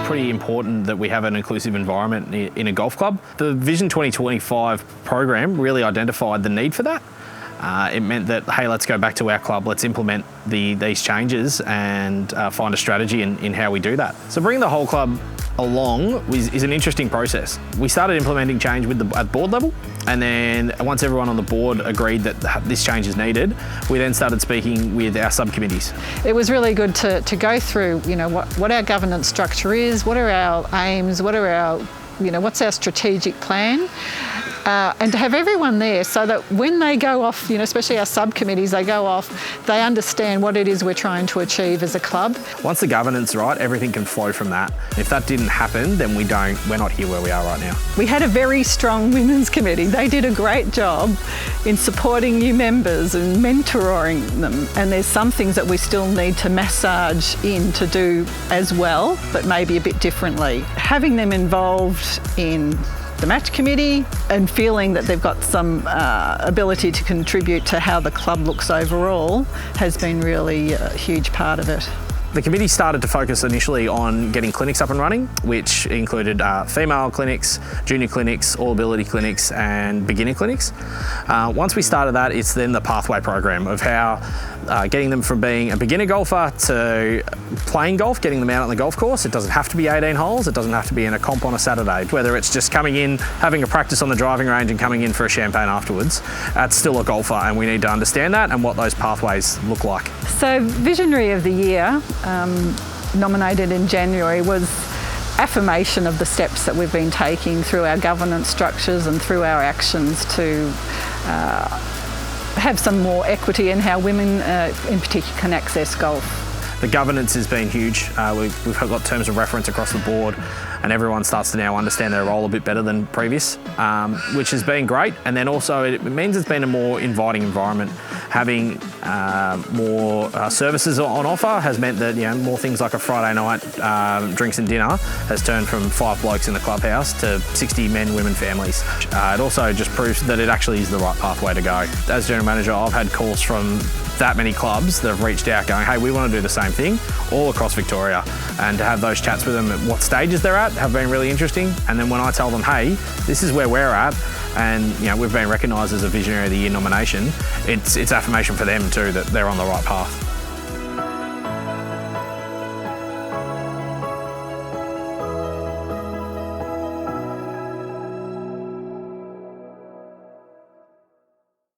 pretty important that we have an inclusive environment in a golf club. The Vision 2025 program really identified the need for that. It meant that, hey, let's go back to our club, let's implement these changes and find a strategy in how we do that. So bringing the whole club along is an interesting process. We started implementing change at board level, and then once everyone on the board agreed that this change is needed, we then started speaking with our subcommittees. It was really good to go through, what our governance structure is, what are our aims, what are our, what's our strategic plan, and to have everyone there so that when they go off, especially our subcommittees, they go off, they understand what it is we're trying to achieve as a club. Once the governance is right, everything can flow from that. If that didn't happen, then we're not here where we are right now. We had a very strong women's committee. They did a great job in supporting new members and mentoring them. And there's some things that we still need to massage in to do as well, but maybe a bit differently. Having them involved in the match committee and feeling that they've got some ability to contribute to how the club looks overall has been really a huge part of it. The committee started to focus initially on getting clinics up and running, which included female clinics, junior clinics, all ability clinics and beginner clinics. Once we started that, it's then the pathway program of how getting them from being a beginner golfer to playing golf, getting them out on the golf course. It doesn't have to be 18 holes, it doesn't have to be in a comp on a Saturday. Whether it's just coming in, having a practice on the driving range and coming in for a champagne afterwards, that's still a golfer, and we need to understand that and what those pathways look like. So Visionary of the Year, nominated in January, was affirmation of the steps that we've been taking through our governance structures and through our actions to have some more equity in how women in particular can access golf. The governance has been huge. We've got terms of reference across the board, and everyone starts to now understand their role a bit better than previous, which has been great. And then also it means it's been a more inviting environment. Having more services on offer has meant that more things like a Friday night drinks and dinner has turned from 5 blokes in the clubhouse to 60 men, women, families. It also just proves that it actually is the right pathway to go. As general manager, I've had calls from that many clubs that have reached out going, hey, we want to do the same thing all across Victoria. And to have those chats with them at what stages they're at have been really interesting. And then when I tell them, hey, this is where we're at, and we've been recognised as a Visionary of the Year nomination, it's affirmation for them too that they're on the right path.